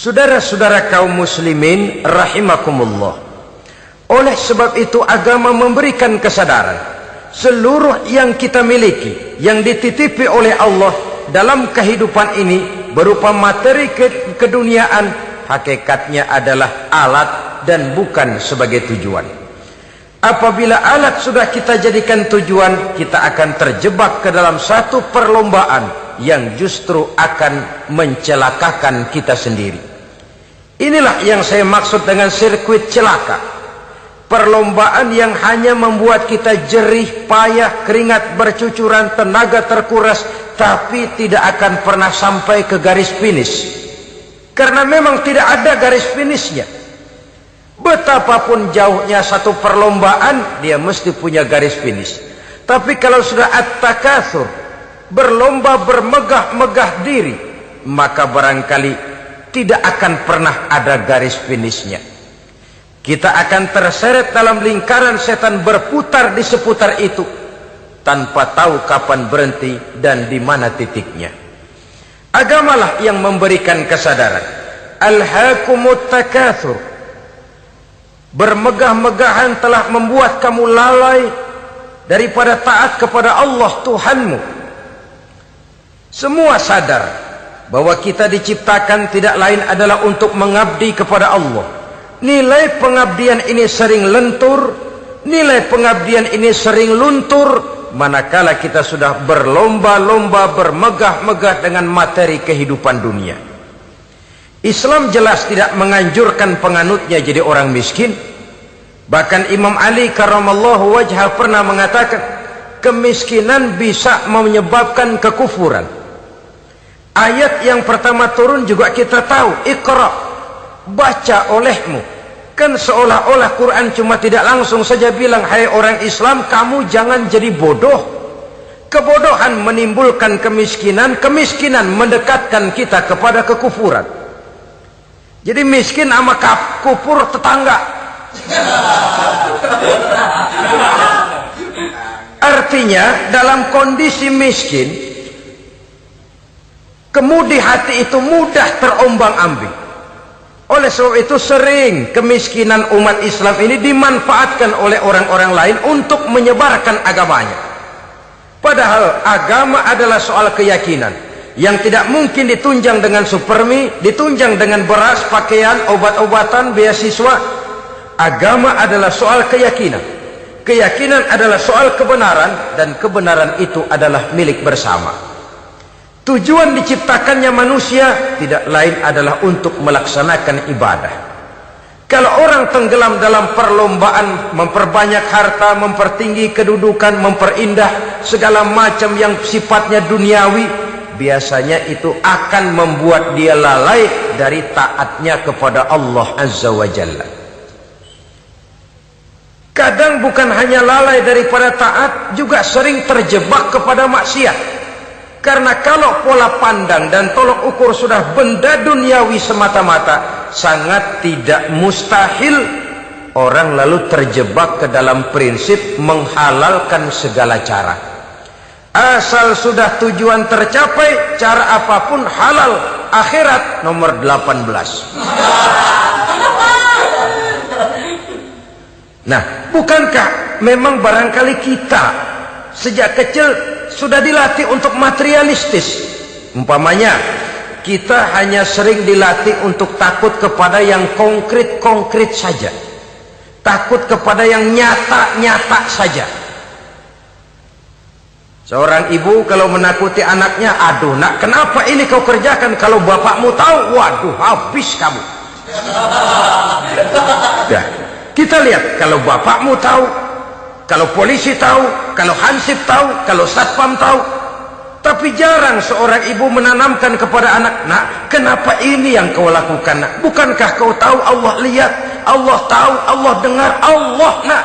Saudara-saudara kaum muslimin rahimakumullah. Oleh sebab itu agama memberikan kesadaran seluruh yang kita miliki, yang dititipi oleh Allah dalam kehidupan ini berupa materi keduniaan, hakikatnya adalah alat dan bukan sebagai tujuan. Apabila alat sudah kita jadikan tujuan, kita akan terjebak ke dalam satu perlombaan yang justru akan mencelakakan kita sendiri. Inilah yang saya maksud dengan sirkuit celaka. Perlombaan yang hanya membuat kita jerih, payah, keringat bercucuran, tenaga terkuras, tapi tidak akan pernah sampai ke garis finish. Karena memang tidak ada garis finishnya. Betapapun jauhnya satu perlombaan, dia mesti punya garis finish. Tapi kalau sudah at-takatsur, berlomba bermegah-megah diri, maka barangkali tidak akan pernah ada garis finishnya. Kita akan terseret dalam lingkaran setan, berputar di seputar itu tanpa tahu kapan berhenti dan di mana titiknya. Agamalah yang memberikan kesadaran. Alhaakumut takatsur. Bermegah-megahan telah membuat kamu lalai daripada taat kepada Allah Tuhanmu. Semua sadar bahwa kita diciptakan tidak lain adalah untuk mengabdi kepada Allah. Nilai pengabdian ini sering lentur, nilai pengabdian ini sering luntur, manakala kita sudah berlomba-lomba, bermegah-megah dengan materi kehidupan dunia. Islam jelas tidak menganjurkan penganutnya jadi orang miskin. Bahkan Imam Ali karramallahu wajhah pernah mengatakan, kemiskinan bisa menyebabkan kekufuran. Ayat yang pertama turun juga kita tahu, Iqra, baca olehmu. Kan seolah-olah Quran cuma tidak langsung saja bilang, hai orang Islam, kamu jangan jadi bodoh. Kebodohan menimbulkan kemiskinan, kemiskinan mendekatkan kita kepada kekufuran. Jadi miskin sama kufur tetangga. Artinya dalam kondisi miskin, kemudi hati itu mudah terombang-ambing. Oleh sebab itu sering kemiskinan umat Islam ini dimanfaatkan oleh orang-orang lain untuk menyebarkan agamanya. Padahal agama adalah soal keyakinan yang tidak mungkin ditunjang dengan supermi, ditunjang dengan beras, pakaian, obat-obatan, beasiswa. Agama adalah soal keyakinan. Keyakinan adalah soal kebenaran, dan kebenaran itu adalah milik bersama. Tujuan diciptakannya manusia tidak lain adalah untuk melaksanakan ibadah. Kalau orang tenggelam dalam perlombaan memperbanyak harta, mempertinggi kedudukan, memperindah segala macam yang sifatnya duniawi, biasanya itu akan membuat dia lalai dari taatnya kepada Allah Azza wa Jalla. Kadang bukan hanya lalai daripada taat, juga sering terjebak kepada maksiat. Karena kalau pola pandang dan tolok ukur sudah benda duniawi semata-mata, sangat tidak mustahil orang lalu terjebak ke dalam prinsip menghalalkan segala cara. Asal sudah tujuan tercapai, cara apapun halal. Akhirat nomor 18. Nah, bukankah memang barangkali kita sejak kecil sudah dilatih untuk materialistis? Umpamanya kita hanya sering dilatih untuk takut kepada yang konkret-konkret saja, takut kepada yang nyata-nyata saja. Seorang ibu kalau menakuti anaknya, aduh nak, kenapa ini kau kerjakan? Kalau bapakmu tahu, waduh, habis kamu. Nah, kita lihat, kalau bapakmu tahu, kalau polisi tahu, kalau hansip tahu, kalau satpam tahu. Tapi jarang seorang ibu menanamkan kepada anak, nak, kenapa ini yang kau lakukan, nak? Bukankah kau tahu Allah lihat, Allah tahu, Allah dengar, Allah, nak?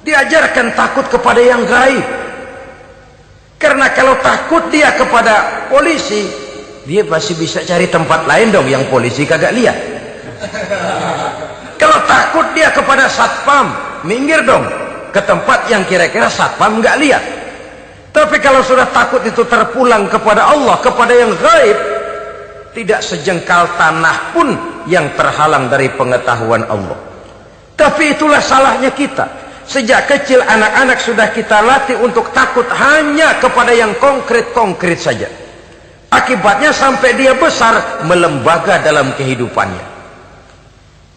Diajarkan takut kepada yang gaib. Karena kalau takut dia kepada polisi, dia pasti bisa cari tempat lain dong yang polisi kagak lihat. Kalau takut dia kepada satpam, minggir dong ke tempat yang kira-kira satpam nggak lihat. Tapi kalau sudah takut itu terpulang kepada Allah, kepada yang gaib, tidak sejengkal tanah pun yang terhalang dari pengetahuan Allah. Tapi itulah salahnya kita. Sejak kecil anak-anak sudah kita latih untuk takut hanya kepada yang konkret-konkret saja. Akibatnya sampai dia besar melembaga dalam kehidupannya.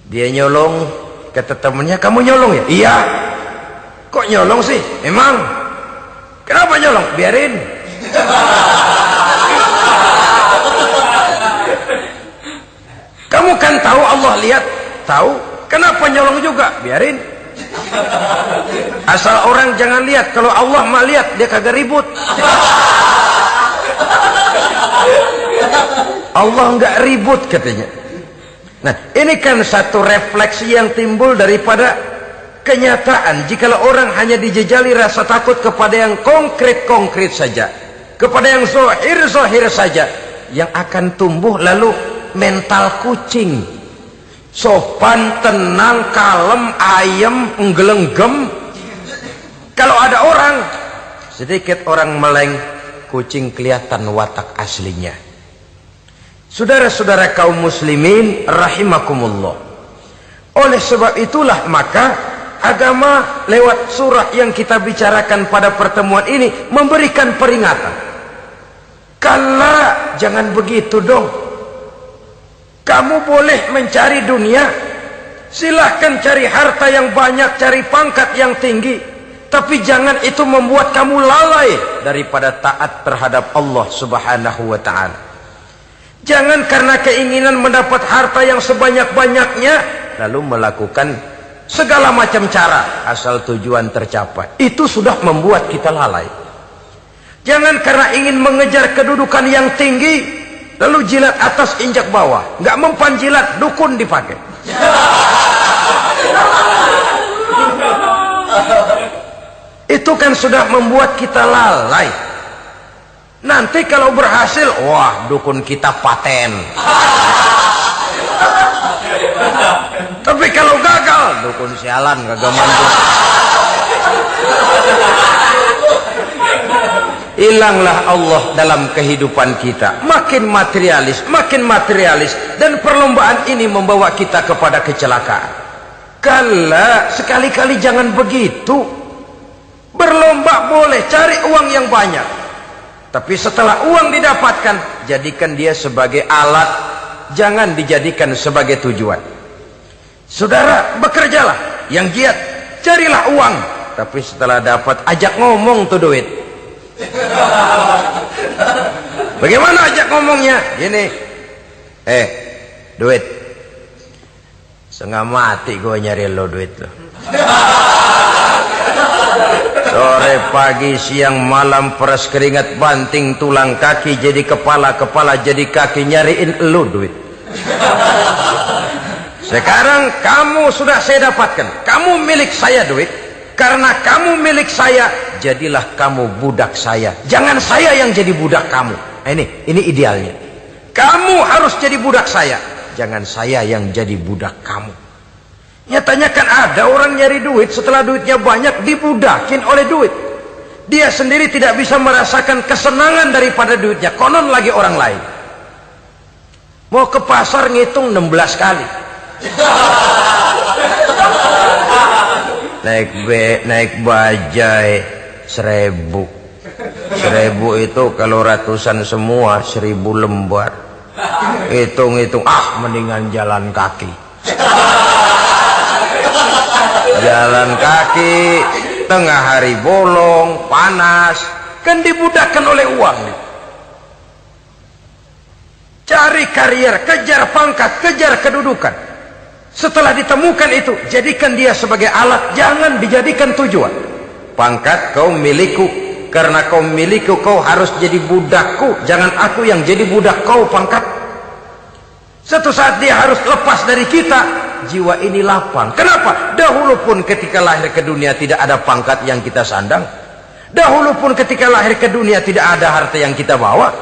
Dia nyolong, kata temannya, kamu nyolong ya? Iya. Kok nyolong sih? Emang? Kenapa nyolong? Biarin. Kamu kan tahu Allah lihat? Tahu. Kenapa nyolong juga? Biarin. Asal orang jangan lihat. Kalau Allah mah lihat, dia kagak ribut. Allah enggak ribut katanya. Nah, ini kan satu refleksi yang timbul daripada kenyataan. Jikalau orang hanya dijejali rasa takut kepada yang konkret-konkret saja, kepada yang zahir-zahir saja, yang akan tumbuh lalu mental kucing. Sopan, tenang, kalem, ayem, nggelenggem. Kalau ada orang, sedikit orang meleng, kucing kelihatan watak aslinya. Saudara-saudara kaum muslimin rahimakumullah. Oleh sebab itulah maka agama lewat surah yang kita bicarakan pada pertemuan ini memberikan peringatan. Kala, jangan begitu dong. Kamu boleh mencari dunia, silahkan cari harta yang banyak, cari pangkat yang tinggi, tapi jangan itu membuat kamu lalai daripada taat terhadap Allah Subhanahu wa ta'ala. Jangan karena keinginan mendapat harta yang sebanyak-banyaknya lalu melakukan segala macam cara asal tujuan tercapai. Itu sudah membuat kita lalai. Jangan karena ingin mengejar kedudukan yang tinggi lalu jilat atas injak bawah, nggak mempan jilat, dukun dipakai. Itu kan sudah membuat kita lalai. Nanti kalau berhasil, wah dukun kita paten. Tapi kalau gagal, dukun sialan, kagak mampu. Hilanglah Allah dalam kehidupan kita. Makin materialis, dan perlombaan ini membawa kita kepada kecelakaan. Kala, sekali-kali jangan begitu. Berlomba boleh, cari uang yang banyak, tapi setelah uang didapatkan, jadikan dia sebagai alat, jangan dijadikan sebagai tujuan. Saudara, bekerjalah yang giat, carilah uang, tapi setelah dapat ajak ngomong tuh duit. Bagaimana ajak ngomongnya? Gini, duit, setengah mati gue nyari lo duit lo. Sore, pagi, siang, malam, peras keringat, banting tulang kaki jadi kepala, kepala jadi kaki, nyariin lo duit. Sekarang kamu sudah saya dapatkan, kamu milik saya duit. Karena kamu milik saya, jadilah kamu budak saya. Jangan saya yang jadi budak kamu. Ini idealnya. Kamu harus jadi budak saya, jangan saya yang jadi budak kamu. Nyatanya kan ada orang nyari duit, setelah duitnya banyak dibudakin oleh duit. Dia sendiri tidak bisa merasakan kesenangan daripada duitnya, konon lagi orang lain. Mau ke pasar ngitung 16 kali. Naik bajai 1000. 1000 itu kalau ratusan semua 1000 lembar. Hitung-hitung, mendingan jalan kaki. Jalan kaki, tengah hari bolong, panas, kan dibudakkan oleh uang. Cari karier, kejar pangkat, kejar kedudukan. Setelah ditemukan itu, jadikan dia sebagai alat, jangan dijadikan tujuan. Pangkat kau milikku, karena kau milikku kau harus jadi budakku, jangan aku yang jadi budak kau pangkat. Suatu saat dia harus lepas dari kita, jiwa ini lapang. Kenapa? Dahulu pun ketika lahir ke dunia tidak ada pangkat yang kita sandang. Dahulu pun ketika lahir ke dunia tidak ada harta yang kita bawa.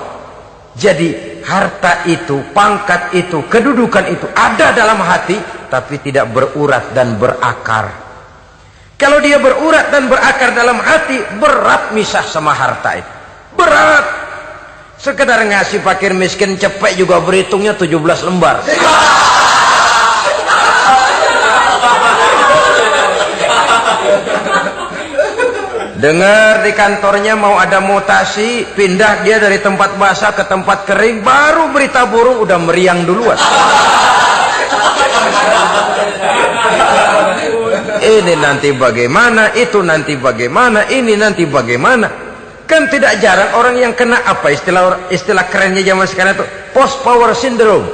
Jadi harta itu, pangkat itu, kedudukan itu ada dalam hati, tapi tidak berurat dan berakar. Kalau dia berurat dan berakar dalam hati, berat misah sama harta itu. Berat. Sekedar ngasih fakir miskin cepek juga berhitungnya 17 lembar. Dengar di kantornya mau ada mutasi, pindah dia dari tempat basah ke tempat kering, baru berita burung udah meriang duluan. Ini nanti bagaimana, itu nanti bagaimana, ini nanti bagaimana. Kan tidak jarang orang yang kena apa istilah kerennya zaman sekarang itu post power syndrome.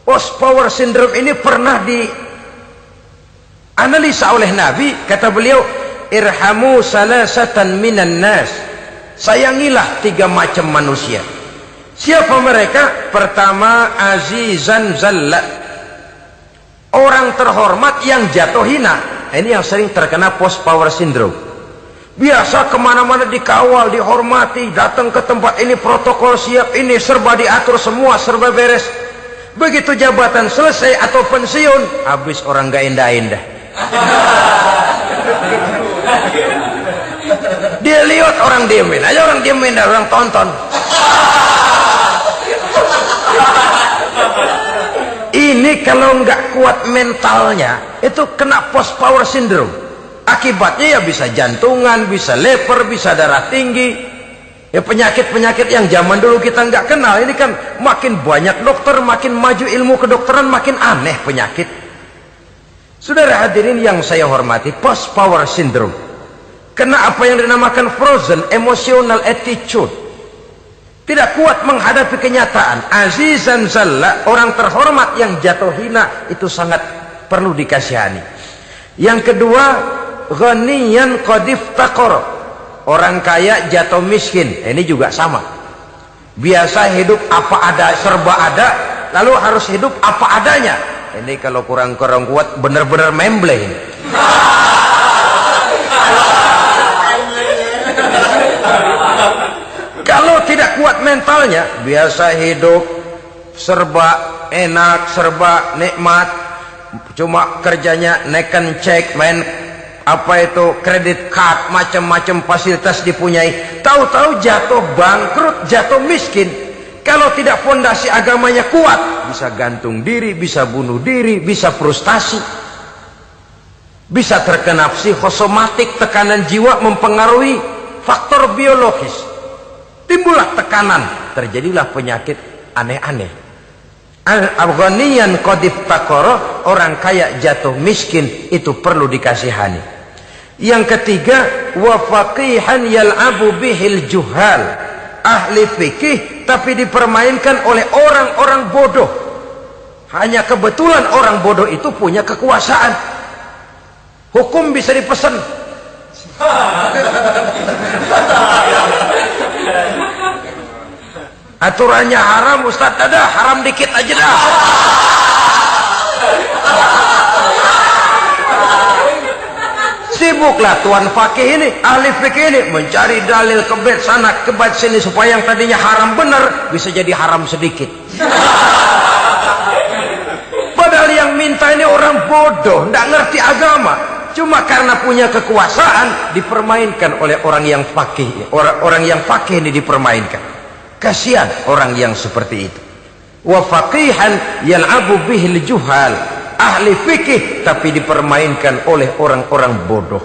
Post power syndrome ini pernah dianalisa oleh Nabi. Kata beliau, irhamu salasatan minan nas, sayangilah 3 macam manusia. Siapa mereka? Pertama, azizan zalla, orang terhormat yang jatuh hina. Ini yang sering terkena post power syndrome. Biasa kemana-mana dikawal, dihormati, datang ke tempat ini protokol siap, ini serba diatur, semua serba beres. Begitu jabatan selesai atau pensiun, habis orang gak indah-indah. Dia lihat orang diemin aja, orang diemin, orang tonton. Ini kalau nggak kuat mentalnya, itu kena post power syndrome. Akibatnya ya bisa jantungan, bisa leper, bisa darah tinggi. Ya penyakit-penyakit yang zaman dulu kita nggak kenal. Ini kan makin banyak dokter, makin maju ilmu kedokteran, makin aneh penyakit. Saudara hadirin yang saya hormati, post power syndrome kena apa yang dinamakan frozen emotional attitude. Tidak kuat menghadapi kenyataan. Azizan zalla, orang terhormat yang jatuh hina, itu sangat perlu dikasihani. Yang kedua, ghaniyan qad iftaqara, orang kaya jatuh miskin. Ini juga sama. Biasa hidup apa ada, serba ada, lalu harus hidup apa adanya. Ini kalau kurang-kurang kuat benar-benar membleh. Kalau tidak kuat mentalnya, biasa hidup serba enak, serba nikmat, cuma kerjanya neken cek, main apa itu kredit card, macam-macam fasilitas dipunyai, tahu-tahu jatuh bangkrut, jatuh miskin. Kalau tidak fondasi agamanya kuat, bisa gantung diri, bisa bunuh diri, bisa frustasi, bisa terkena psikosomatik, tekanan jiwa mempengaruhi faktor biologis, timbullah tekanan, terjadilah penyakit aneh-aneh. Al-ghaniyan qad iftaqara, orang kaya jatuh miskin, itu perlu dikasihani. Yang ketiga, wa faqihan yal'abu bihil juhal, ahli fikih tapi dipermainkan oleh orang-orang bodoh. Hanya kebetulan orang bodoh itu punya kekuasaan. Hukum bisa dipesan. Aturannya haram, Ustaz, ada haram dikit aja dah. Sibuklah tuan fakih ini, ahli fikih ini mencari dalil kebet sana kebet sini supaya yang tadinya haram benar bisa jadi haram sedikit. Padahal yang minta ini orang bodoh, tidak ngerti agama, cuma karena punya kekuasaan dipermainkan oleh orang yang fakih. Orang yang fakih ini dipermainkan. Kasihan orang yang seperti itu. Wa faqihan yal'abu bihil juhal, ahli fikih tapi dipermainkan oleh orang-orang bodoh.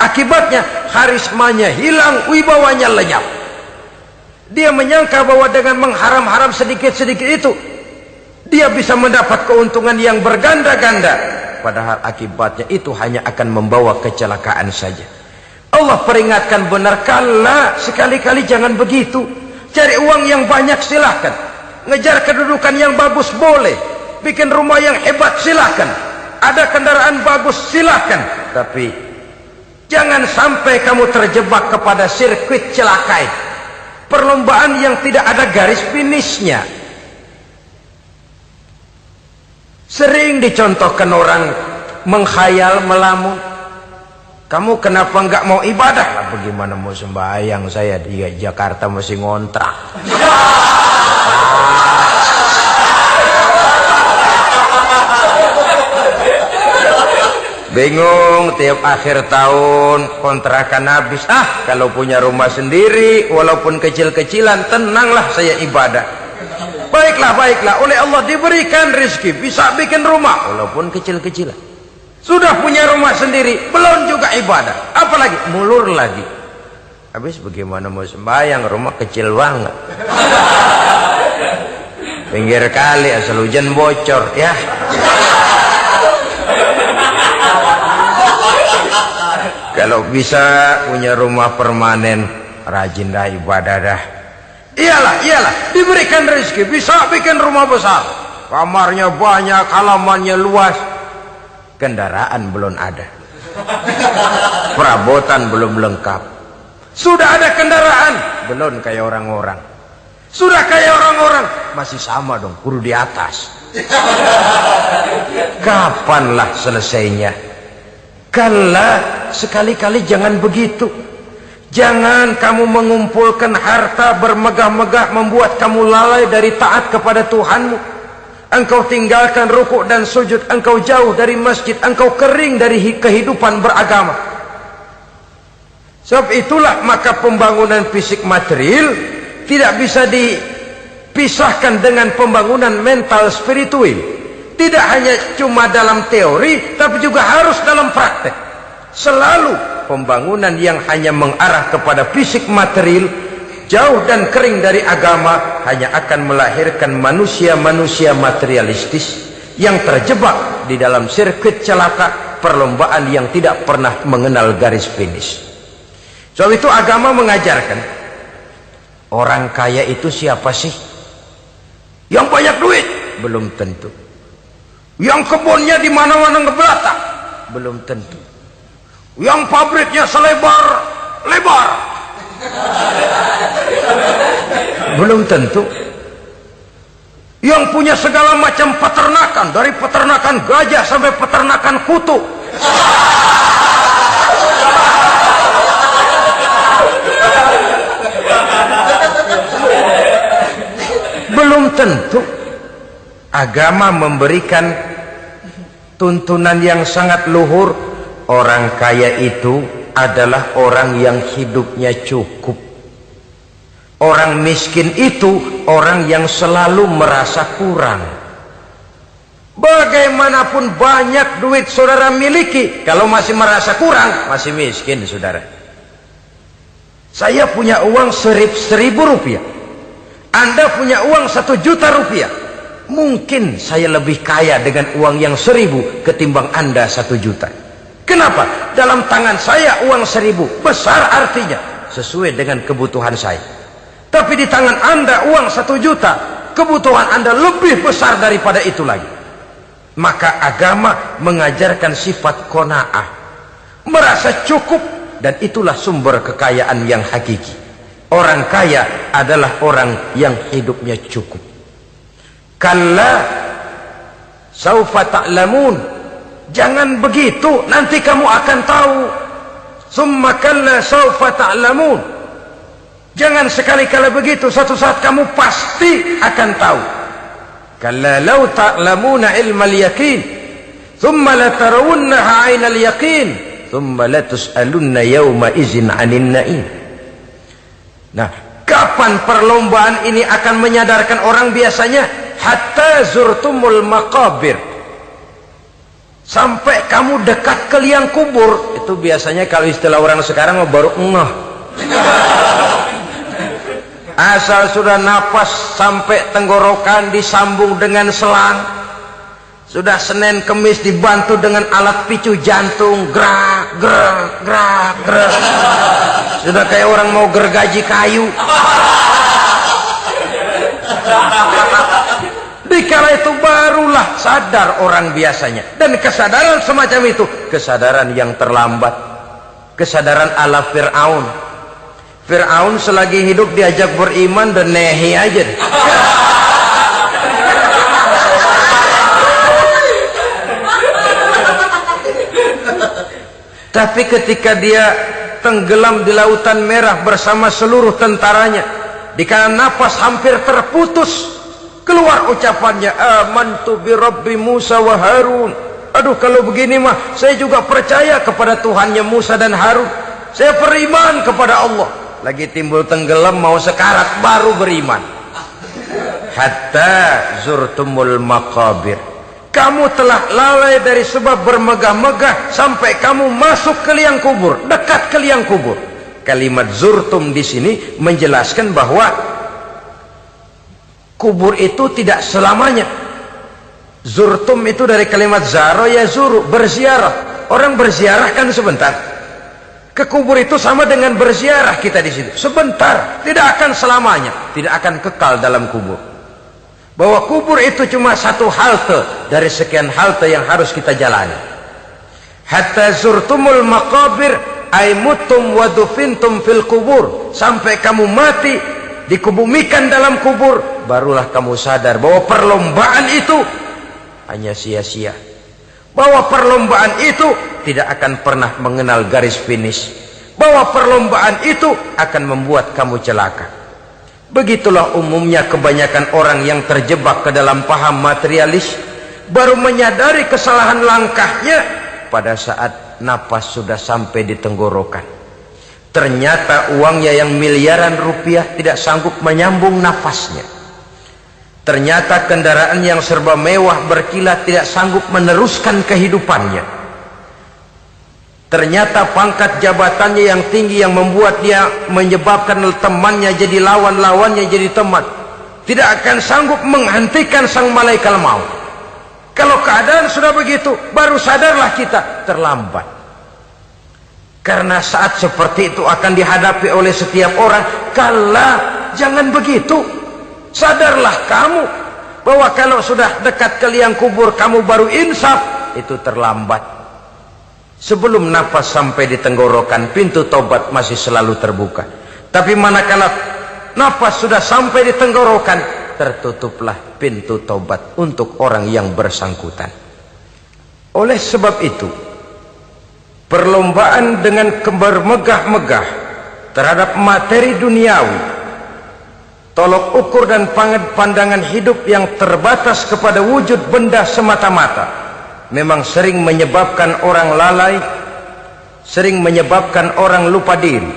Akibatnya karismanya hilang, wibawanya lenyap. Dia menyangka bahwa dengan mengharam-haram sedikit-sedikit itu dia bisa mendapat keuntungan yang berganda-ganda, padahal akibatnya itu hanya akan membawa kecelakaan saja. Allah peringatkan benar, kala, sekali-kali jangan begitu. Cari uang yang banyak silahkan, ngejar kedudukan yang bagus boleh, bikin rumah yang hebat silahkan, ada kendaraan bagus silahkan, tapi jangan sampai kamu terjebak kepada sirkuit celakai, perlombaan yang tidak ada garis finishnya. Sering dicontohkan orang menghayal, melamun, kamu kenapa nggak mau ibadah? Lah bagaimana mau sembahyang, saya di Jakarta masih ngontrak. Bingung tiap akhir tahun kontrakan habis. Kalau punya rumah sendiri walaupun kecil-kecilan, tenanglah saya ibadah. Baiklah, oleh Allah diberikan rezeki bisa bikin rumah walaupun kecil-kecilan. Sudah punya rumah sendiri belum juga ibadah, apalagi mulur lagi. Habis bagaimana mau sembahyang, rumah kecil banget. Pinggir kali asal hujan bocor ya. Kalau bisa punya rumah permanen, rajin dah ibadah dah. Iyalah, diberikan rezeki bisa bikin rumah besar, kamarnya banyak, halamannya luas, kendaraan belum ada, perabotan belum lengkap. Sudah ada kendaraan, belum kayak orang-orang. Sudah kayak orang-orang, masih sama dong, kudu di atas. Kapanlah selesainya? Kala, sekali-kali jangan begitu. Jangan kamu mengumpulkan harta bermegah-megah membuat kamu lalai dari taat kepada Tuhanmu. Engkau tinggalkan rukuk dan sujud, engkau jauh dari masjid, engkau kering dari kehidupan beragama. Sebab itulah maka pembangunan fisik material tidak bisa dipisahkan dengan pembangunan mental spiritual. Tidak hanya cuma dalam teori, tapi juga harus dalam praktek. Selalu pembangunan yang hanya mengarah kepada fisik material, jauh dan kering dari agama, hanya akan melahirkan manusia-manusia materialistis yang terjebak di dalam sirkuit celaka perlombaan yang tidak pernah mengenal garis finish. Sebab itu agama mengajarkan, orang kaya itu siapa sih? Yang banyak duit? Belum tentu. Yang kebunnya di mana-mana ngebelata? Belum tentu. Yang pabriknya selebar-lebar? Belum tentu. Yang punya segala macam peternakan, dari peternakan gajah sampai peternakan kutu? Belum tentu. Agama memberikan tuntunan yang sangat luhur. Orang kaya itu adalah orang yang hidupnya cukup. Orang miskin itu orang yang selalu merasa kurang. Bagaimanapun banyak duit saudara miliki, kalau masih merasa kurang, masih miskin saudara. Saya punya uang 1.000 rupiah, Anda punya uang 1 juta rupiah. Mungkin saya lebih kaya dengan uang yang 1.000 ketimbang Anda 1 juta. Kenapa? Dalam tangan saya uang 1.000 besar, artinya sesuai dengan kebutuhan saya. Tapi di tangan Anda uang 1 juta, kebutuhan Anda lebih besar daripada itu lagi. Maka agama mengajarkan sifat qanaah, merasa cukup, dan itulah sumber kekayaan yang hakiki. Orang kaya adalah orang yang hidupnya cukup. Kalla saufa ta'lamun, jangan begitu, nanti kamu akan tahu. Summa kalla saufa ta'lamun, jangan sekali-kali begitu, satu saat kamu pasti akan tahu. Kalla law ta'lamuna ilmal yaqin thumma latarawunnaha 'ainal yaqin thumma latus'alunna yawma idzin 'anin na'im. Nah, kapan perlombaan ini akan menyadarkan orang biasanya? Hatta zurtumul maqabir, sampai kamu dekat ke liang kubur. Itu biasanya kalau istilah orang sekarang baru ngeh. Asal sudah napas sampai tenggorokan disambung dengan selang, sudah Senin Kemis dibantu dengan alat picu jantung, gerak gerak gerak gerak, sudah kayak orang mau gergaji kayu. Dikala itu barulah sadar orang biasanya. Dan kesadaran semacam itu, kesadaran yang terlambat, kesadaran ala Fir'aun. Fir'aun selagi hidup diajak beriman dan nehi aja. Tapi ketika dia tenggelam di lautan merah bersama seluruh tentaranya, dikala napas hampir terputus, keluar ucapannya, amantu bi Rabbi Musa wa Harun. Aduh, kalau begini mah saya juga percaya kepada Tuhannya Musa dan Harun. Saya beriman kepada Allah. Lagi timbul tenggelam mau sekarat baru beriman. Hatta zurtumul maqabir. Kamu telah lalai dari sebab bermegah-megah sampai kamu masuk ke liang kubur, dekat ke liang kubur. Kalimat zurtum di sini menjelaskan bahwa kubur itu tidak selamanya. Zurtum itu dari kalimat zaro ya zuru, berziarah. Orang berziarah kan sebentar. Ke kubur itu sama dengan berziarah kita di situ. Sebentar, tidak akan selamanya, tidak akan kekal dalam kubur. Bahwa kubur itu cuma satu halte dari sekian halte yang harus kita jalani. Hatta zurtumul maqabir ay mutum wa dufintum fil kubur. Sampai kamu mati, dikubumikan dalam kubur, barulah kamu sadar bahwa perlombaan itu hanya sia-sia. Bahwa perlombaan itu tidak akan pernah mengenal garis finish. Bahwa perlombaan itu akan membuat kamu celaka. Begitulah umumnya kebanyakan orang yang terjebak ke dalam paham materialis, baru menyadari kesalahan langkahnya pada saat napas sudah sampai di tenggorokan. Ternyata uangnya yang miliaran rupiah tidak sanggup menyambung nafasnya. Ternyata kendaraan yang serba mewah berkilat tidak sanggup meneruskan kehidupannya. Ternyata pangkat jabatannya yang tinggi yang membuat dia menyebabkan temannya jadi lawan-lawannya jadi teman, tidak akan sanggup menghentikan sang malaikat maut. Kalau keadaan sudah begitu, baru sadarlah kita terlambat. Karena saat seperti itu akan dihadapi oleh setiap orang. Kala, jangan begitu. Sadarlah kamu bahwa kalau sudah dekat ke liang kubur kamu baru insaf, itu terlambat. Sebelum nafas sampai di tenggorokan, pintu tobat masih selalu terbuka. Tapi manakala nafas sudah sampai di tenggorokan, tertutuplah pintu tobat untuk orang yang bersangkutan. Oleh sebab itu, perlombaan dengan bermegah-megah terhadap materi duniawi, tolok ukur dan pandangan hidup yang terbatas kepada wujud benda semata-mata, memang sering menyebabkan orang lalai, sering menyebabkan orang lupa diri,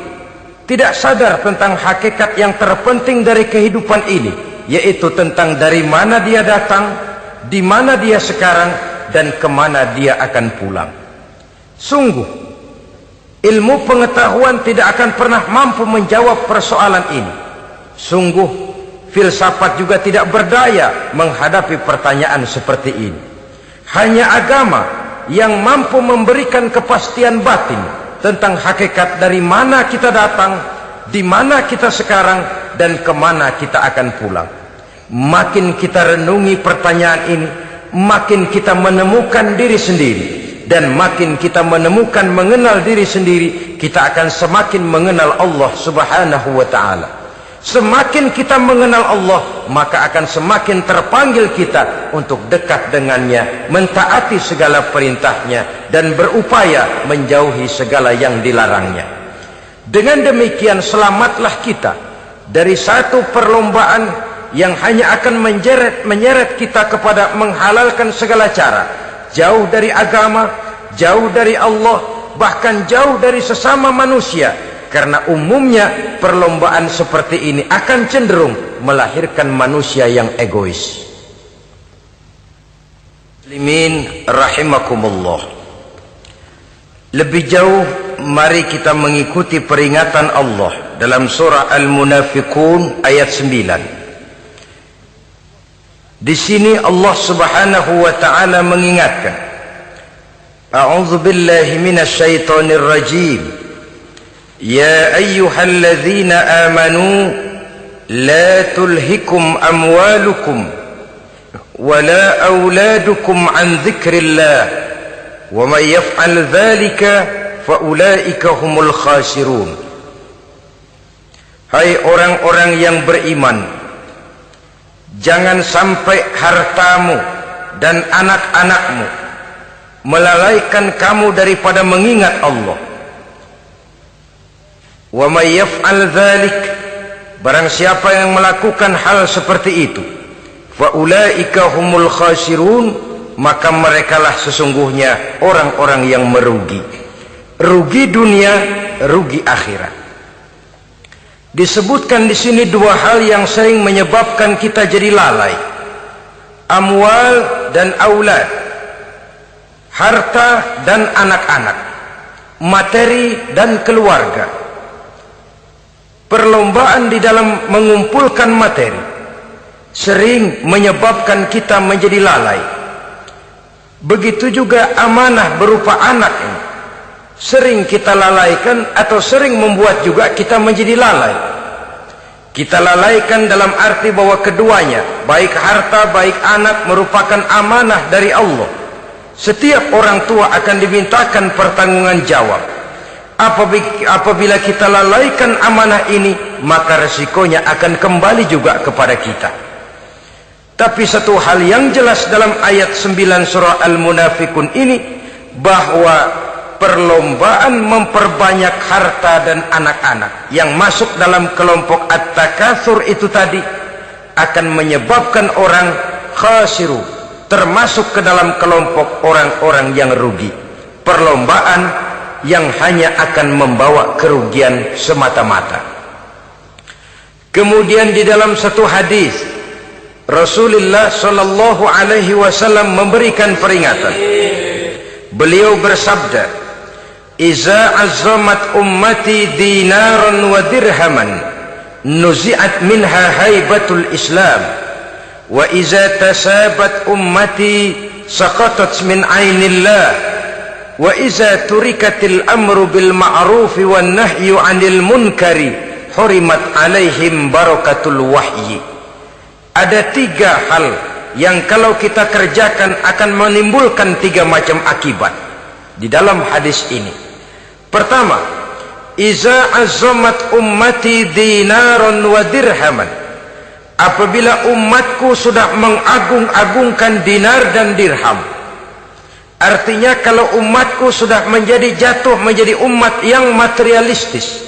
tidak sadar tentang hakikat yang terpenting dari kehidupan ini, yaitu tentang dari mana dia datang, di mana dia sekarang, dan kemana dia akan pulang. Sungguh, ilmu pengetahuan tidak akan pernah mampu menjawab persoalan ini. Sungguh, filsafat juga tidak berdaya menghadapi pertanyaan seperti ini. Hanya agama yang mampu memberikan kepastian batin tentang hakikat dari mana kita datang, di mana kita sekarang, dan kemana kita akan pulang. Makin kita renungi pertanyaan ini, makin kita menemukan diri sendiri. Dan makin kita menemukan mengenal diri sendiri, kita akan semakin mengenal Allah Subhanahu wa ta'ala. Semakin kita mengenal Allah, maka akan semakin terpanggil kita untuk dekat dengannya, mentaati segala perintahnya, dan berupaya menjauhi segala yang dilarangnya. Dengan demikian selamatlah kita dari satu perlombaan yang hanya akan menyeret kita kepada menghalalkan segala cara, jauh dari agama, jauh dari Allah, bahkan jauh dari sesama manusia. Karena umumnya perlombaan seperti ini akan cenderung melahirkan manusia yang egois. Muslimin rahimakumullah. Lebih jauh, mari kita mengikuti peringatan Allah dalam surah Al-Munafiqun ayat 9. Di sini Allah Subhanahu wa ta'ala mengingatkan, A'udzu billahi minasy syaithanir rajim. Ya ayyuhalladzina amanu la tulhikum amwalukum wala auladukum an dzikrillah wa may yaf'al dzalika fa ulaika humul khasirun. Hai orang-orang yang beriman, jangan sampai hartamu dan anak-anakmu melalaikan kamu daripada mengingat Allah. Wa may yaf'al dzalik, barang siapa yang melakukan hal seperti itu, fa ulaika humul khasirun, maka merekalah sesungguhnya orang-orang yang merugi. Rugi dunia, rugi akhirat. Disebutkan di sini dua hal yang sering menyebabkan kita jadi lalai. Amwal dan aulad. Harta dan anak-anak. Materi dan keluarga. Perlombaan di dalam mengumpulkan materi sering menyebabkan kita menjadi lalai. Begitu juga amanah berupa anak ini sering kita lalaikan atau sering membuat juga kita menjadi lalai. Kita lalaikan dalam arti bahwa keduanya, baik harta baik anak, merupakan amanah dari Allah. Setiap orang tua akan dimintakan pertanggungan jawab. Apabila kita lalaikan amanah ini, maka resikonya akan kembali juga kepada kita. Tapi satu hal yang jelas dalam ayat 9 surah Al-Munafikun ini, bahwa perlombaan memperbanyak harta dan anak-anak yang masuk dalam kelompok at-takatsur itu tadi akan menyebabkan orang khasiru, termasuk ke dalam kelompok orang-orang yang rugi. Perlombaan yang hanya akan membawa kerugian semata-mata. Kemudian di dalam satu hadis Rasulullah sallallahu alaihi wasallam memberikan peringatan. Beliau bersabda, "Iza azzamat ummati dinaran wa dirhaman, nuzi'at minha haibatul Islam. Wa iza tasabat ummati saqatat min ainillah. Wa iza turikatil amru bil ma'rufi wan nahyu 'anil munkari, hurimat 'alaihim barakatul wahyi." Ada tiga hal yang kalau kita kerjakan akan menimbulkan tiga macam akibat di dalam hadis ini. Pertama, iza azzamat ummati dinaron wa dirhaman. Apabila umatku sudah mengagung-agungkan dinar dan dirham, artinya kalau umatku sudah jatuh menjadi umat yang materialistis,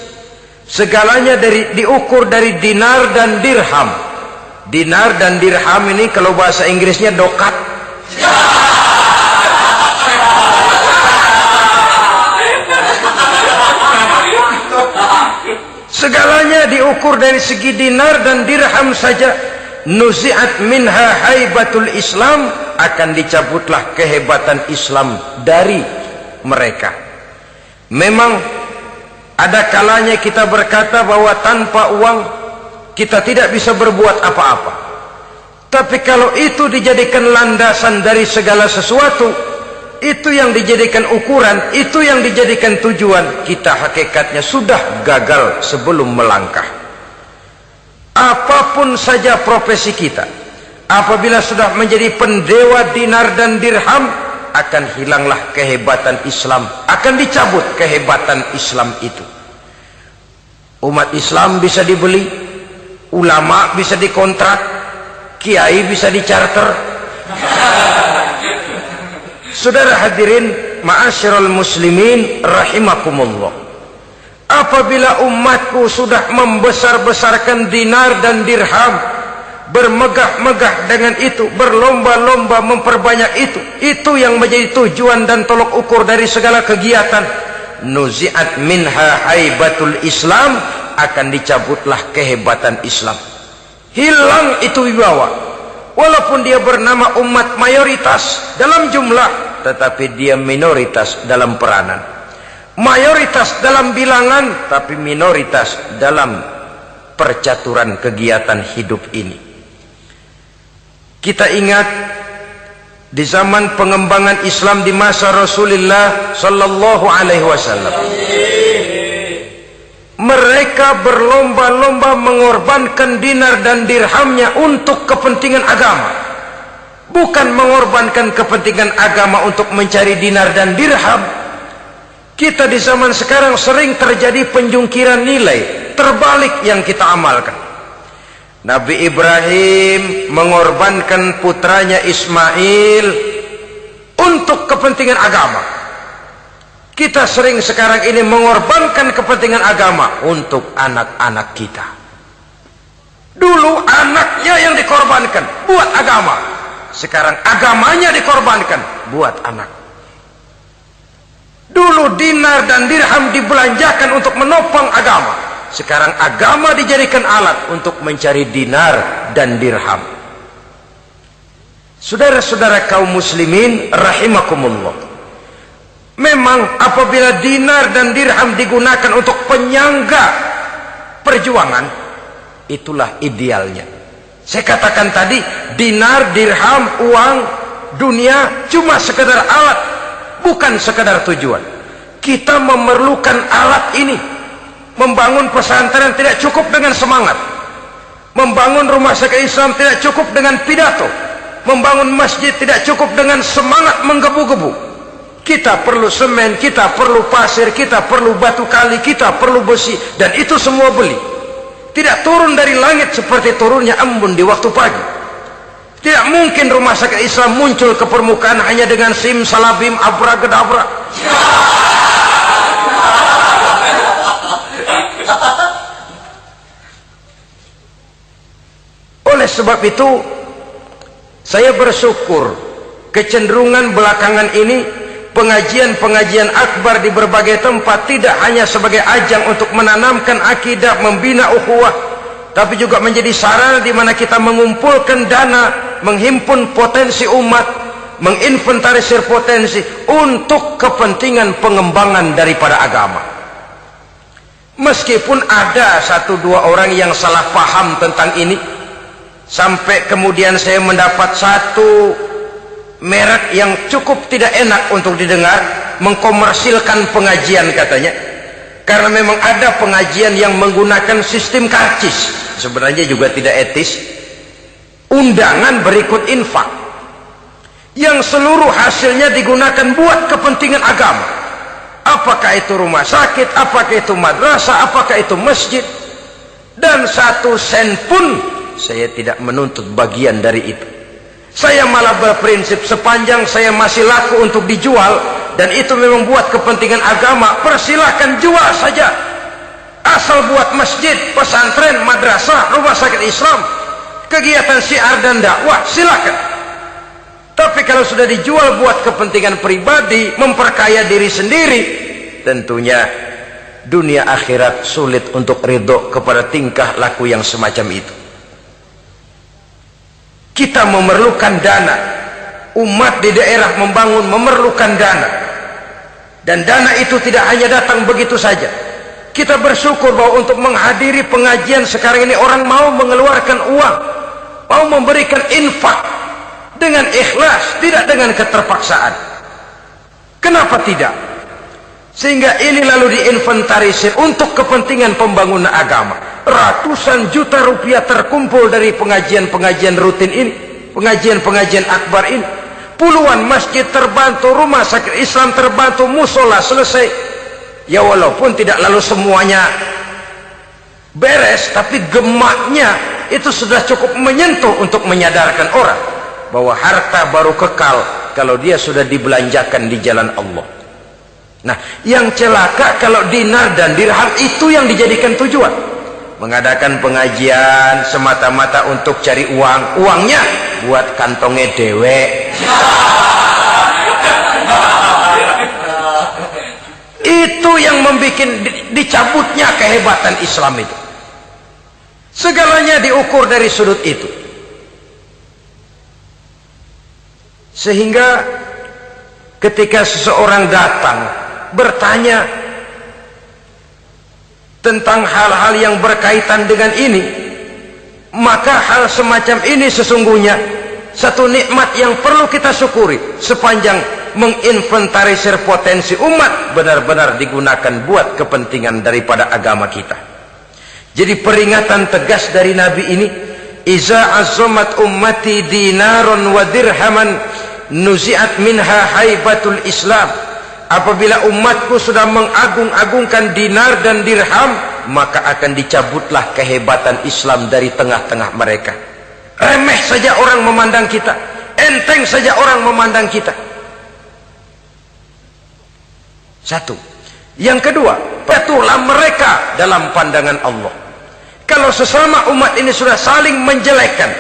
segalanya diukur dari dinar dan dirham. Dinar dan dirham ini kalau bahasa Inggrisnya dokat. Segalanya diukur dari segi dinar dan dirham saja. Nuzi'at minha haibatul Islam, akan dicabutlah kehebatan Islam dari mereka. Memang ada kalanya kita berkata bahwa tanpa uang kita tidak bisa berbuat apa-apa. Tapi kalau itu dijadikan landasan dari segala sesuatu, itu yang dijadikan ukuran, itu yang dijadikan tujuan, kita hakikatnya sudah gagal sebelum melangkah. Apapun saja profesi kita, apabila sudah menjadi pendewa dinar dan dirham, akan hilanglah kehebatan Islam, akan dicabut kehebatan Islam itu. Umat Islam bisa dibeli, ulama bisa dikontrak, kiai bisa dicarter. Saudara hadirin ma'asyiral muslimin rahimakumullah, apabila umatku sudah membesar-besarkan dinar dan dirham, bermegah-megah dengan itu, berlomba-lomba memperbanyak itu yang menjadi tujuan dan tolok ukur dari segala kegiatan, nuzi'at minha haibatul Islam, akan dicabutlah kehebatan Islam. Hilang itu wibawa. Walaupun dia bernama umat mayoritas dalam jumlah, tetapi dia minoritas dalam peranan. Mayoritas dalam bilangan, tapi minoritas dalam percaturan kegiatan hidup ini. Kita ingat di zaman pengembangan Islam di masa Rasulullah sallallahu alaihi wasallam, mereka berlomba-lomba mengorbankan dinar dan dirhamnya untuk kepentingan agama. Bukan mengorbankan kepentingan agama untuk mencari dinar dan dirham. Kita di zaman sekarang sering terjadi penjungkiran nilai, terbalik yang kita amalkan. Nabi Ibrahim mengorbankan putranya Ismail untuk kepentingan agama. Kita sering sekarang ini mengorbankan kepentingan agama untuk anak-anak kita. Dulu anaknya yang dikorbankan buat agama. sekarang agamanya dikorbankan buat anak. Dulu dinar dan dirham dibelanjakan untuk menopang agama, sekarang agama dijadikan alat untuk mencari dinar dan dirham. Saudara-saudara kaum muslimin rahimakumullah, memang apabila dinar dan dirham digunakan untuk penyangga perjuangan, itulah idealnya. Saya katakan tadi, dinar, dirham, uang, dunia cuma sekedar alat, bukan sekedar tujuan. Kita memerlukan alat ini. Membangun pesantren tidak cukup dengan semangat. Membangun rumah sakit Islam tidak cukup dengan pidato. Membangun masjid tidak cukup dengan semangat menggebu-gebu. Kita perlu semen, kita perlu pasir, kita perlu batu kali, kita perlu besi, dan itu semua beli. Tidak turun dari langit seperti turunnya embun di waktu pagi. Tidak mungkin rumah sakit Islam muncul ke permukaan hanya dengan simsalabim abracadabra. Oleh sebab itu, saya bersyukur kecenderungan belakangan ini pengajian-pengajian akbar di berbagai tempat tidak hanya sebagai ajang untuk menanamkan akidah, membina ukhuwah, tapi juga menjadi sarana di mana kita mengumpulkan dana, menghimpun potensi umat, menginventarisir potensi untuk kepentingan pengembangan daripada agama. Meskipun ada satu dua orang yang salah paham tentang ini, sampai kemudian saya mendapat satu merek yang cukup tidak enak untuk didengar, mengkomersilkan pengajian katanya, karena memang ada pengajian yang menggunakan sistem karcis, sebenarnya juga tidak etis. Undangan berikut infak yang seluruh hasilnya digunakan buat kepentingan agama, apakah itu rumah sakit, apakah itu madrasah, apakah itu masjid, dan 1 sen pun saya tidak menuntut bagian dari itu. Saya malah berprinsip, sepanjang saya masih laku untuk dijual dan itu memang buat kepentingan agama, persilahkan jual saja, asal buat masjid, pesantren, madrasah, rumah sakit Islam, kegiatan syiar dan dakwah, silakan. Tapi kalau sudah dijual buat kepentingan pribadi, memperkaya diri sendiri, tentunya dunia akhirat sulit untuk ridho kepada tingkah laku yang semacam itu. Kita memerlukan dana, umat di daerah membangun memerlukan dana, dan dana itu tidak hanya datang begitu saja. Kita bersyukur bahwa untuk menghadiri pengajian sekarang ini orang mau mengeluarkan uang, mau memberikan infak dengan ikhlas, tidak dengan keterpaksaan. Kenapa tidak? Sehingga ini lalu diinventarisir untuk kepentingan pembangunan agama. Ratusan juta rupiah terkumpul dari pengajian-pengajian rutin ini, pengajian-pengajian akbar ini. Puluhan masjid terbantu, rumah sakit Islam terbantu, musola selesai. Ya walaupun tidak lalu semuanya beres, tapi gemaknya itu sudah cukup menyentuh untuk menyadarkan orang bahwa harta baru kekal kalau dia sudah dibelanjakan di jalan Allah. Nah, yang celaka kalau dinar dan dirham itu yang dijadikan tujuan. Mengadakan pengajian semata-mata untuk cari uang, uangnya buat kantongnya dewe. Itu yang membuat dicabutnya kehebatan Islam itu. Segalanya diukur dari sudut itu. Sehingga ketika seseorang datang bertanya tentang hal-hal yang berkaitan dengan ini, maka hal semacam ini sesungguhnya satu nikmat yang perlu kita syukuri sepanjang menginventarisir potensi umat benar-benar digunakan buat kepentingan daripada agama kita. Jadi peringatan tegas dari Nabi ini, iza azzamat ummati dinaron wa dirhaman nuzi'at minha haibatul Islam. Apabila umatku sudah mengagung-agungkan dinar dan dirham, maka akan dicabutlah kehebatan Islam dari tengah-tengah mereka. Remeh saja orang memandang kita, enteng saja orang memandang kita. Satu. Yang kedua, patuhlah mereka dalam pandangan Allah. Kalau sesama umat ini sudah saling menjelekkan,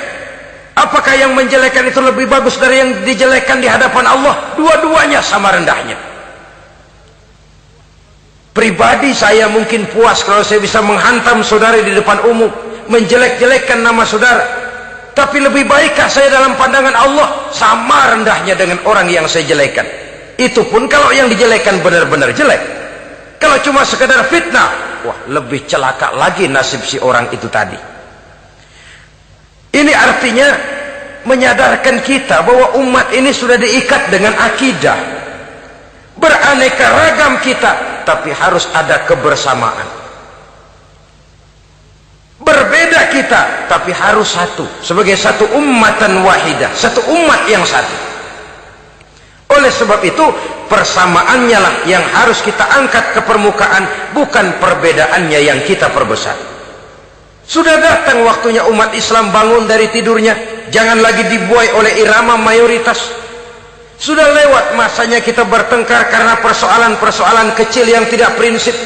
Apakah yang menjelekkan itu lebih bagus dari yang dijelekkan di hadapan Allah? Dua-duanya sama rendahnya. Pribadi saya mungkin puas kalau saya bisa menghantam saudara di depan umum, menjelek-jelekkan nama saudara. Tapi lebih baikkah saya dalam pandangan Allah? Sama rendahnya dengan orang yang saya jelekkan. Itu pun kalau yang dijelekkan benar-benar jelek. Kalau cuma sekedar fitnah, wah, lebih celaka lagi nasib si orang itu tadi. Ini artinya menyadarkan kita bahwa umat ini sudah diikat dengan akidah. Beraneka ragam kita, tapi harus ada kebersamaan. Berbeda kita, tapi harus satu. Sebagai satu ummatan wahidah, satu umat yang satu. Oleh sebab itu, persamaannya lah yang harus kita angkat ke permukaan, bukan perbedaannya yang kita perbesar. Sudah datang waktunya umat Islam bangun dari tidurnya, jangan lagi dibuai oleh irama mayoritas. Sudah lewat masanya kita bertengkar karena persoalan-persoalan kecil yang tidak prinsip.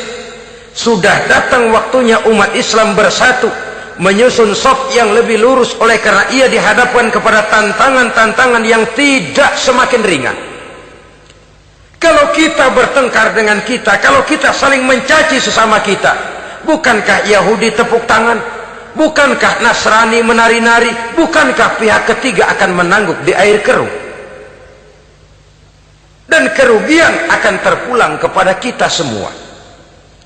Sudah datang waktunya umat Islam bersatu, menyusun saf yang lebih lurus, oleh karena ia dihadapkan kepada tantangan-tantangan yang tidak semakin ringan. Kalau kita bertengkar dengan kita, kalau kita saling mencaci sesama kita, bukankah Yahudi tepuk tangan? Bukankah Nasrani menari-nari? Bukankah pihak ketiga akan menangguk di air keruh? Dan kerugian akan terpulang kepada kita semua.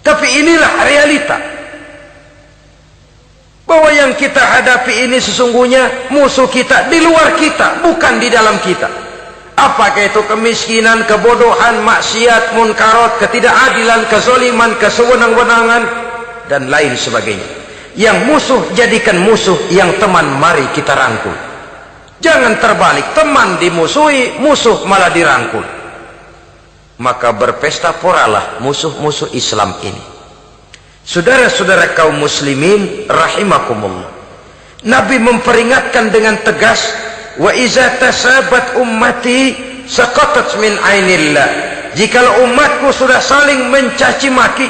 Tapi inilah realita, bahwa yang kita hadapi ini sesungguhnya musuh kita di luar kita, bukan di dalam kita. Apakah itu kemiskinan, kebodohan, maksiat, munkarat, ketidakadilan, kezaliman, kesewenang-wenangan, dan lain sebagainya. Yang musuh jadikan musuh, yang teman mari kita rangkul. Jangan terbalik, teman dimusuhi, musuh malah dirangkul. Maka berpesta poralah musuh-musuh Islam ini. Saudara-saudara kaum muslimin rahimakumullah, Nabi memperingatkan dengan tegas, wa iza tasabat ummati saqatat min ainillah. Jikalau umatku sudah saling mencaci maki,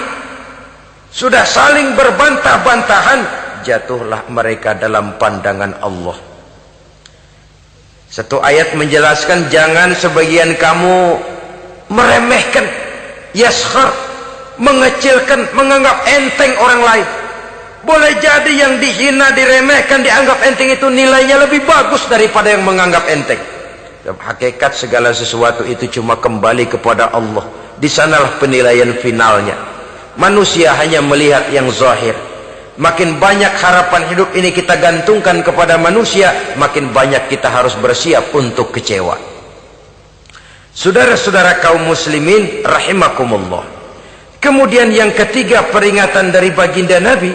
sudah saling berbantah-bantahan, jatuhlah mereka dalam pandangan Allah. Satu ayat menjelaskan, jangan sebagian kamu meremehkan, yaskhar, mengecilkan, menganggap enteng orang lain. Boleh jadi yang dihina, diremehkan, dianggap enteng itu nilainya lebih bagus daripada yang menganggap enteng. Dalam hakikat segala sesuatu itu cuma kembali kepada Allah. Di sanalah penilaian finalnya. Manusia hanya melihat yang zahir. Makin banyak harapan hidup ini kita gantungkan kepada manusia, makin banyak kita harus bersiap untuk kecewa. Saudara-saudara kaum muslimin rahimakumullah. Kemudian yang ketiga peringatan dari baginda Nabi,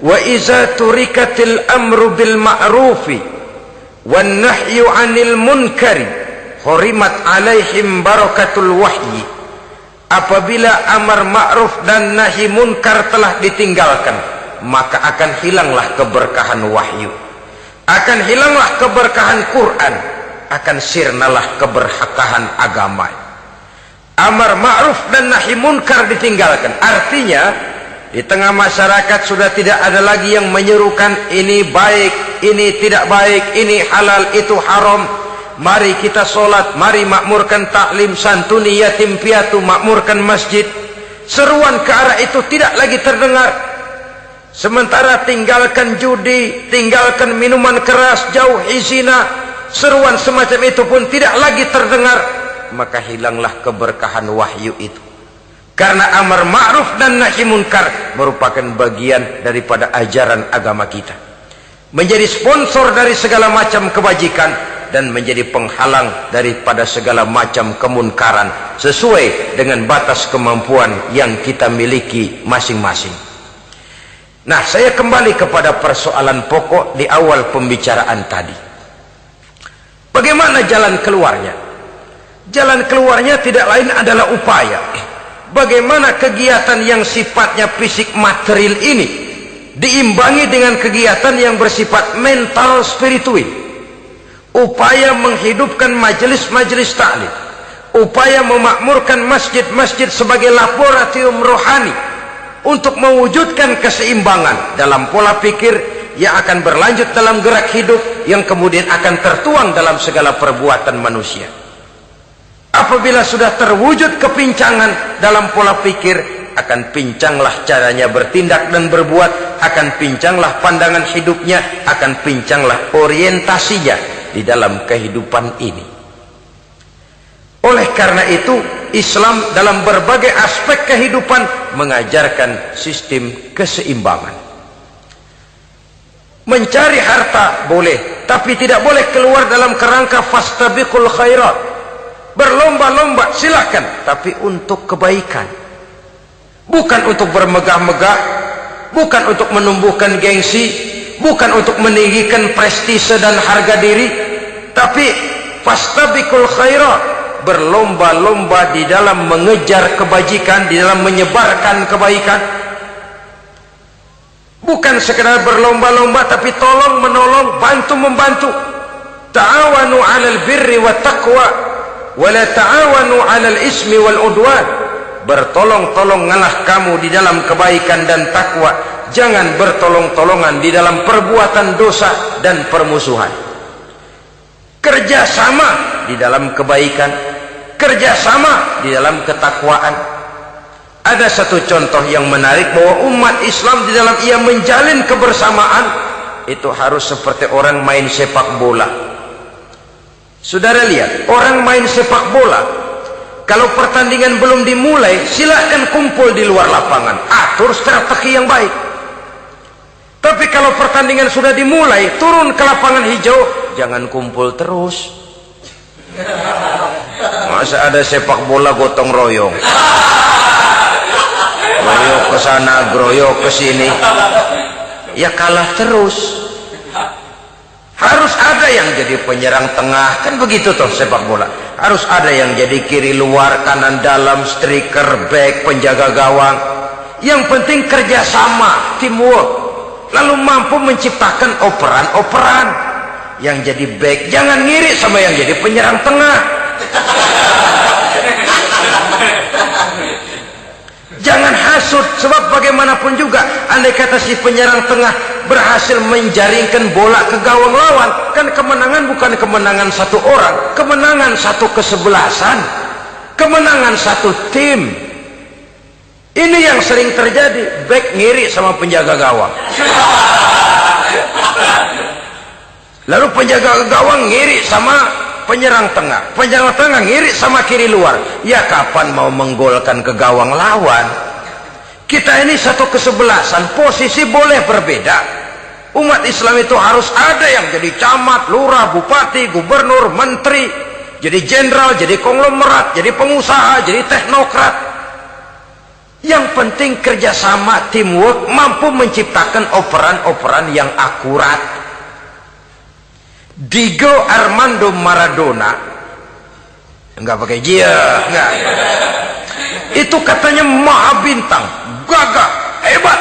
wa iza turikatil amru bil ma'rufi wan nahyu 'anil munkari hurimat 'alaihim barakatul wahyi. Apabila amar ma'ruf dan nahi munkar telah ditinggalkan, maka akan hilanglah keberkahan wahyu, akan hilanglah keberkahan Quran, akan sirnalah keberkahan agama. Amar ma'ruf dan nahi munkar ditinggalkan, artinya di tengah masyarakat sudah tidak ada lagi yang menyerukan ini baik, ini tidak baik, ini halal, itu haram. Mari kita sholat, mari makmurkan taklim, santuni yatim piatu, makmurkan masjid. Seruan ke arah itu tidak lagi terdengar. Sementara tinggalkan judi, tinggalkan minuman keras, jauhi zina, seruan semacam itu pun tidak lagi terdengar. Maka hilanglah keberkahan wahyu itu. Karena amar ma'ruf dan nahi munkar merupakan bagian daripada ajaran agama kita. Menjadi sponsor dari segala macam kebajikan dan menjadi penghalang daripada segala macam kemunkaran sesuai dengan batas kemampuan yang kita miliki masing-masing. Nah, saya kembali kepada persoalan pokok di awal pembicaraan tadi. Bagaimana jalan keluarnya? Jalan keluarnya tidak lain adalah upaya. Bagaimana kegiatan yang sifatnya fisik material ini diimbangi dengan kegiatan yang bersifat mental spiritual. Upaya menghidupkan majelis-majelis taklim, upaya memakmurkan masjid-masjid sebagai laboratorium rohani untuk mewujudkan keseimbangan dalam pola pikir, yang akan berlanjut dalam gerak hidup yang kemudian akan tertuang dalam segala perbuatan manusia. Apabila sudah terwujud kepincangan dalam pola pikir, akan pincanglah caranya bertindak dan berbuat, akan pincanglah pandangan hidupnya, akan pincanglah orientasinya di dalam kehidupan ini. Oleh karena itu, Islam dalam berbagai aspek kehidupan mengajarkan sistem keseimbangan. Mencari harta boleh, tapi tidak boleh keluar dalam kerangka fastabiqul khairat. Berlomba-lomba silakan, tapi untuk kebaikan. Bukan untuk bermegah-megah, bukan untuk menumbuhkan gengsi, bukan untuk meninggikan prestise dan harga diri, tapi fastabiqul khairat, berlomba-lomba di dalam mengejar kebajikan, di dalam menyebarkan kebaikan. Bukan sekedar berlomba-lomba, tapi tolong menolong, bantu membantu. Ta'awanu 'alal birri wat taqwa wa la ta'awanu 'alal ismi wal udwan. Bertolong-tolonganlah kamu di dalam kebaikan dan takwa, jangan bertolong-tolongan di dalam perbuatan dosa dan permusuhan. Kerjasama di dalam kebaikan, kerjasama di dalam ketakwaan. Ada satu contoh yang menarik bahwa umat Islam di dalam ia menjalin kebersamaan itu harus seperti orang main sepak bola. Saudara lihat, orang main sepak bola, kalau pertandingan belum dimulai, silakan kumpul di luar lapangan, atur strategi yang baik. Tapi kalau pertandingan sudah dimulai, turun ke lapangan hijau, jangan kumpul terus. Masa ada sepak bola gotong royong, groyok ke sana, groyok ke sini, ya kalah terus. Harus ada yang jadi penyerang tengah, kan begitu toh sepak bola. Harus ada yang jadi kiri luar, kanan dalam, striker, back, penjaga gawang. Yang penting kerjasama, teamwork, lalu mampu menciptakan operan-operan. Yang jadi back jangan ngiri sama yang jadi penyerang tengah. Jangan hasut, sebab bagaimanapun juga andai kata si penyerang tengah berhasil menjaringkan bola ke gawang lawan, kan kemenangan bukan kemenangan satu orang, kemenangan satu kesebelasan, kemenangan satu tim. Ini yang sering terjadi, back ngiri sama penjaga gawang, lalu penjaga gawang ngiri sama penyerang tengah, penyerang tengah ngiri sama kiri luar. Ya kapan mau menggolkan ke gawang lawan? Kita ini satu kesebelasan, posisi boleh berbeda. Umat Islam itu harus ada yang jadi camat, lurah, bupati, gubernur, menteri, jadi jenderal, jadi konglomerat, jadi pengusaha, jadi teknokrat. Yang penting kerjasama, teamwork, mampu menciptakan operan-operan yang akurat. Diego Armando Maradona, enggak pakai dia, enggak. Itu katanya maha bintang, gagah, hebat,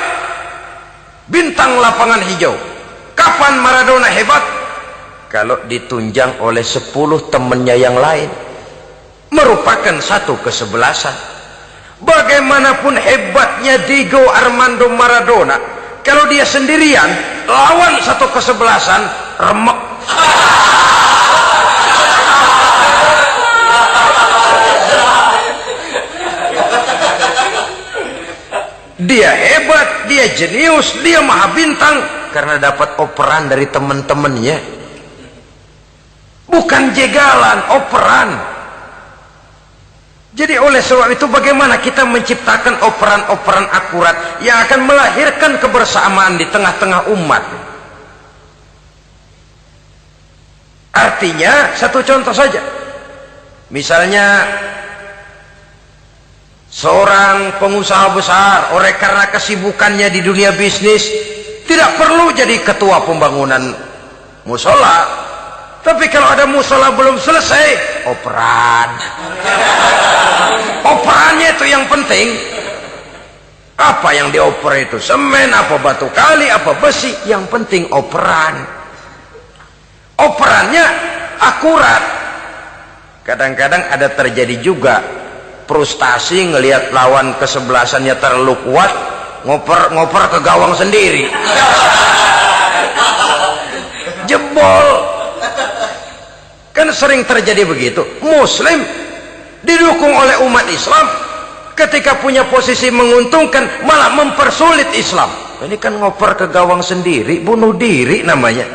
bintang lapangan hijau. Kapan Maradona hebat? Kalau ditunjang oleh 10 temannya yang lain, merupakan satu kesebelasan. Bagaimanapun hebatnya Diego Armando Maradona, kalau dia sendirian lawan satu kesebelasan, remek. Dia hebat, dia jenius, dia maha bintang karena dapat operan dari teman-temannya. Bukan jegalan, operan. Jadi oleh sebab itu bagaimana kita menciptakan operan-operan akurat yang akan melahirkan kebersamaan di tengah-tengah umat. Artinya satu contoh saja, misalnya seorang pengusaha besar, oleh karena kesibukannya di dunia bisnis, tidak perlu jadi ketua pembangunan musola, tapi kalau ada musola belum selesai, operan. Operannya itu yang penting. Apa yang dioper itu, semen, apa batu kali, apa besi, yang penting operan. Operannya akurat. Kadang-kadang ada terjadi juga frustasi ngelihat lawan kesebelasannya terlalu kuat, ngoper ke gawang sendiri. jebol. Kan sering terjadi begitu. Muslim didukung oleh umat Islam, ketika punya posisi menguntungkan malah mempersulit Islam. Ini kan ngoper ke gawang sendiri, bunuh diri namanya.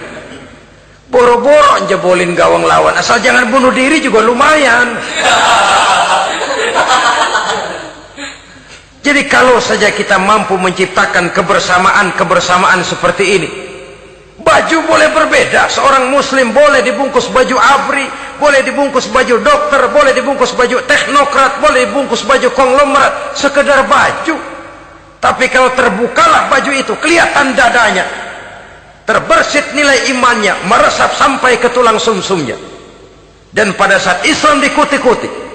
Boro-boro jebolin gawang lawan, asal jangan bunuh diri juga lumayan. Jadi kalau saja kita mampu menciptakan kebersamaan seperti ini, baju boleh berbeda, seorang muslim boleh dibungkus baju ABRI, boleh dibungkus baju dokter, boleh dibungkus baju teknokrat, boleh dibungkus baju konglomerat, sekedar baju. Tapi kalau terbukalah baju itu, kelihatan dadanya, terbersit nilai imannya, meresap sampai ke tulang sumsumnya, dan pada saat Islam dikuti-kuti,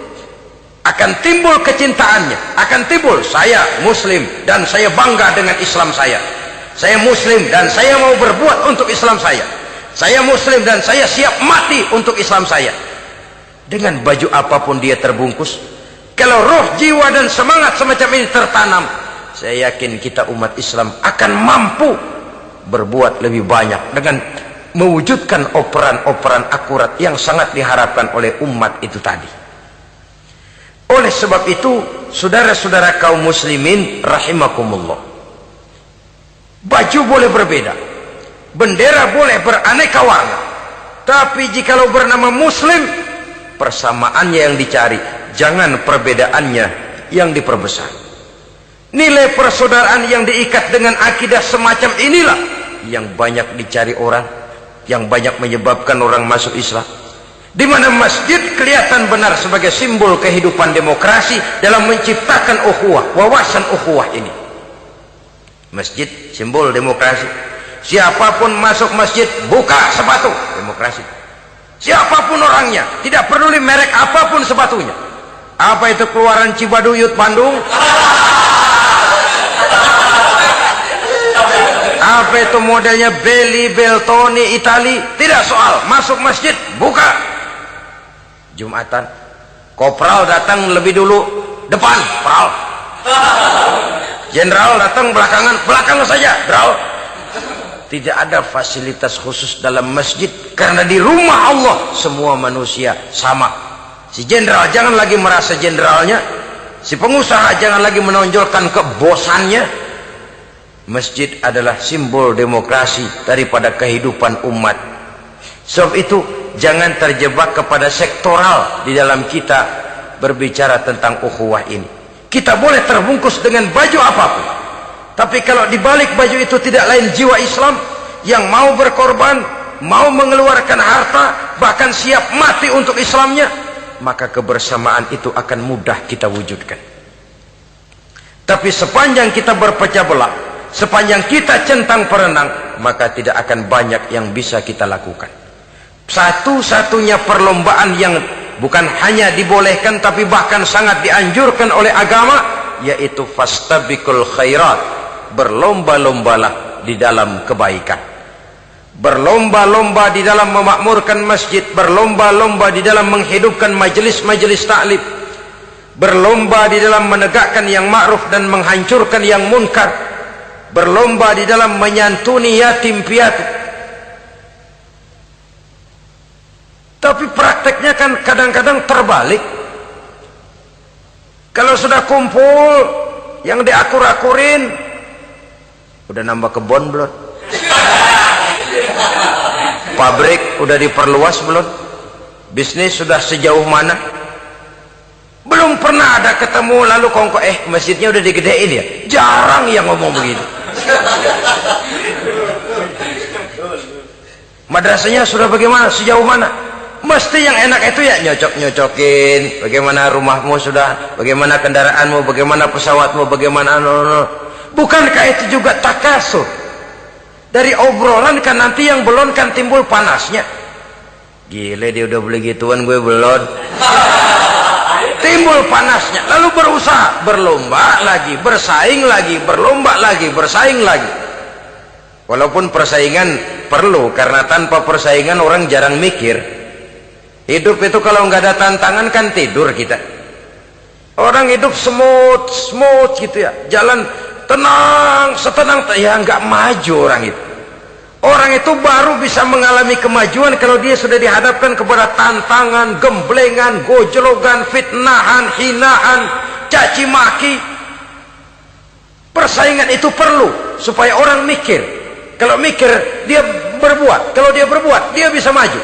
akan timbul kecintaannya, akan timbul, saya muslim dan saya bangga dengan Islam saya muslim dan saya mau berbuat untuk Islam saya muslim dan saya siap mati untuk Islam saya. Dengan baju apapun dia terbungkus, kalau roh, jiwa dan semangat semacam ini tertanam, saya yakin kita umat Islam akan mampu berbuat lebih banyak dengan mewujudkan operan-operan akurat yang sangat diharapkan oleh umat itu tadi. Oleh sebab itu, saudara-saudara kaum muslimin rahimakumullah, baju boleh berbeda, bendera boleh beraneka warna, tapi jikalau bernama muslim, persamaannya yang dicari, jangan perbedaannya yang diperbesar. Nilai persaudaraan yang diikat dengan akidah semacam inilah yang banyak dicari orang, yang banyak menyebabkan orang masuk Islam. Di mana masjid kelihatan benar sebagai simbol kehidupan demokrasi dalam menciptakan ukhuwah, wawasan ukhuwah ini. Masjid simbol demokrasi. Siapapun masuk masjid buka sepatu, demokrasi. Siapapun orangnya, tidak peduli merek apapun sepatunya. Apa itu keluaran Cibaduyut Bandung? Apa itu modelnya Belli Beltoni Itali? Tidak soal, masuk masjid buka. Jumatan, kopral datang lebih dulu depan, pral. Jenderal datang belakangan saja, pral. Tidak ada fasilitas khusus dalam masjid, karena di rumah Allah semua manusia sama. Si jenderal jangan lagi merasa jenderalnya, si pengusaha jangan lagi menonjolkan kebosannya. Masjid adalah simbol demokrasi daripada kehidupan umat. Sebab itu jangan terjebak kepada sektoral di dalam kita berbicara tentang ukhuwah ini. Kita boleh terbungkus dengan baju apapun, tapi kalau di balik baju itu tidak lain jiwa Islam yang mau berkorban, mau mengeluarkan harta, bahkan siap mati untuk Islamnya, maka kebersamaan itu akan mudah kita wujudkan. Tapi sepanjang kita berpecah belah, sepanjang kita centang perenang, maka tidak akan banyak yang bisa kita lakukan. Satu-satunya perlombaan yang bukan hanya dibolehkan tapi bahkan sangat dianjurkan oleh agama, yaitu fastabiqul khairat, berlomba-lombalah di dalam kebaikan, berlomba-lomba di dalam memakmurkan masjid, berlomba-lomba di dalam menghidupkan majelis-majelis taklim, berlomba di dalam menegakkan yang ma'ruf dan menghancurkan yang munkar, berlomba di dalam menyantuni yatim piatu. Tapi prakteknya kan kadang-kadang terbalik. Kalau sudah kumpul, yang diakur-akurin, udah nambah kebon belum? Pabrik udah diperluas belum? Bisnis sudah sejauh mana? Belum pernah ada ketemu lalu kongko, masjidnya udah digedein ya? Jarang yang ngomong begitu. Madrasahnya sudah bagaimana? Sejauh mana? Mesti yang enak itu ya nyocok-nyocokin, bagaimana rumahmu sudah, bagaimana kendaraanmu, bagaimana pesawatmu, bagaimana bukankah itu juga takasur? Dari obrolan kan nanti yang belum kan timbul panasnya. Gile dia udah beli gituan, gue belum. Timbul panasnya, lalu berusaha, berlomba lagi, bersaing lagi, berlomba lagi, bersaing lagi. Walaupun persaingan perlu, karena tanpa persaingan orang jarang mikir. Hidup itu kalau nggak ada tantangan kan tidur kita. Orang hidup smooth gitu ya, jalan tenang, setenang ya, nggak maju orang itu. Orang itu baru bisa mengalami kemajuan kalau dia sudah dihadapkan kepada tantangan, gemblengan, gojlogan, fitnahan, hinaan, caci maki. Persaingan itu perlu supaya orang mikir. Kalau mikir dia berbuat, kalau dia berbuat dia bisa maju.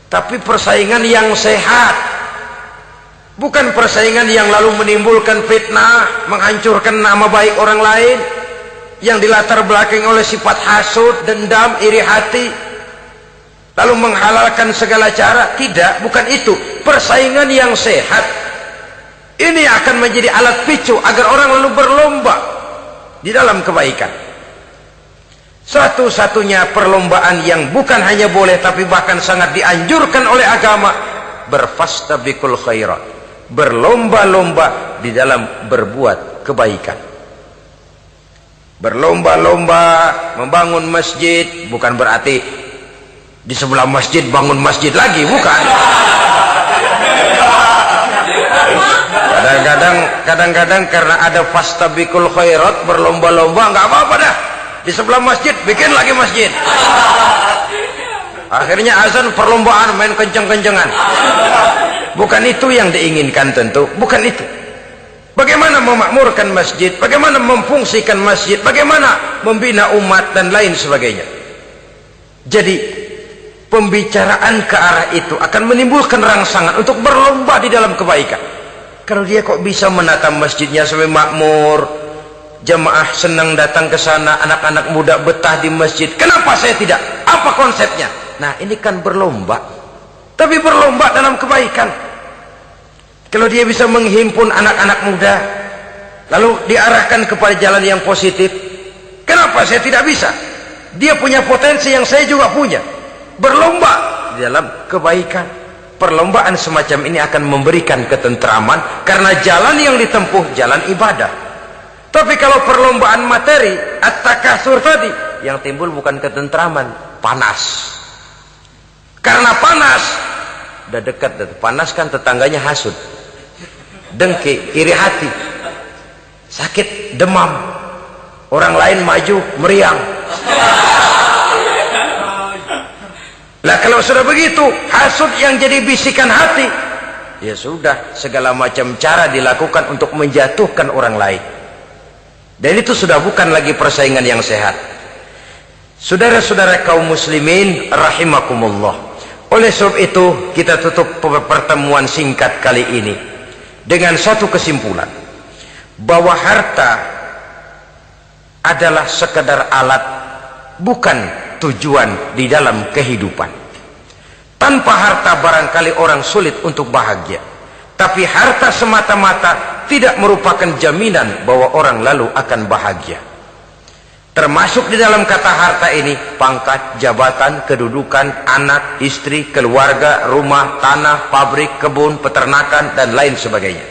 Tapi persaingan yang sehat, bukan persaingan yang lalu menimbulkan fitnah, menghancurkan nama baik orang lain, yang dilatar belakangi oleh sifat hasud, dendam, iri hati, lalu menghalalkan segala cara. Tidak, bukan itu. Persaingan yang sehat ini akan menjadi alat picu agar orang lalu berlomba di dalam kebaikan. Satu-satunya perlombaan yang bukan hanya boleh tapi bahkan sangat dianjurkan oleh agama, berfastabiqul khairat, berlomba-lomba di dalam berbuat kebaikan. Berlomba-lomba membangun masjid bukan berarti di sebelah masjid bangun masjid lagi, bukan. Kadang-kadang karena ada fastabiqul khairat, berlomba-lomba, nggak apa-apa dah. Di sebelah masjid bikin lagi masjid. Akhirnya azan perlombaan main kenceng-kencengan. Bukan itu yang diinginkan tentu, bukan itu. Bagaimana memakmurkan masjid, bagaimana memfungsikan masjid, bagaimana membina umat dan lain sebagainya. Jadi pembicaraan ke arah itu akan menimbulkan rangsangan untuk berlomba di dalam kebaikan. Kalau dia kok bisa menata masjidnya sampai makmur, jamaah senang datang ke sana, anak-anak muda betah di masjid, kenapa saya tidak? Apa konsepnya? Nah, ini kan berlomba, tapi berlomba dalam kebaikan. Kalau dia bisa menghimpun anak-anak muda lalu diarahkan kepada jalan yang positif, kenapa saya tidak bisa? Dia punya potensi yang saya juga punya. Berlomba di dalam kebaikan. Perlombaan semacam ini akan memberikan ketentraman karena jalan yang ditempuh jalan ibadah. Tapi kalau perlombaan materi, at-takasur tadi, yang timbul bukan ketentraman, panas. Karena panas, udah dekat, panas kan tetangganya hasud, dengki, iri hati, sakit, demam, orang lain maju meriang. Lah kalau sudah begitu, hasud yang jadi bisikan hati, ya sudah, segala macam cara dilakukan untuk menjatuhkan orang lain. Dan itu sudah bukan lagi persaingan yang sehat. Saudara-saudara kaum muslimin rahimakumullah. Oleh sebab itu kita tutup pertemuan singkat kali ini dengan satu kesimpulan, bahwa harta adalah sekedar alat, bukan tujuan di dalam kehidupan. Tanpa harta barangkali orang sulit untuk bahagia, tapi harta semata-mata tidak merupakan jaminan bahwa orang lalu akan bahagia. Termasuk di dalam kata harta ini pangkat, jabatan, kedudukan, anak, istri, keluarga, rumah, tanah, pabrik, kebun, peternakan, dan lain sebagainya.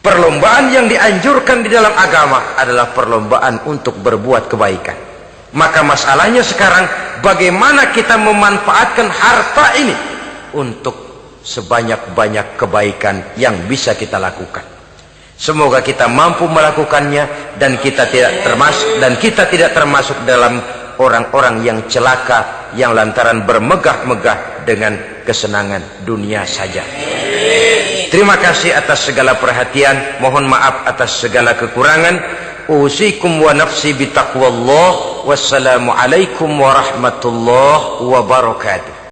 Perlombaan yang dianjurkan di dalam agama adalah perlombaan untuk berbuat kebaikan. Maka masalahnya sekarang, bagaimana kita memanfaatkan harta ini untuk sebanyak-banyak kebaikan yang bisa kita lakukan. Semoga kita mampu melakukannya dan kita tidak termasuk dalam orang-orang yang celaka yang lantaran bermegah-megah dengan kesenangan dunia saja. Terima kasih atas segala perhatian, mohon maaf atas segala kekurangan. Usikum wa nafsi bitaqwallah. Wassalamu alaikum warahmatullahi wabarakatuh.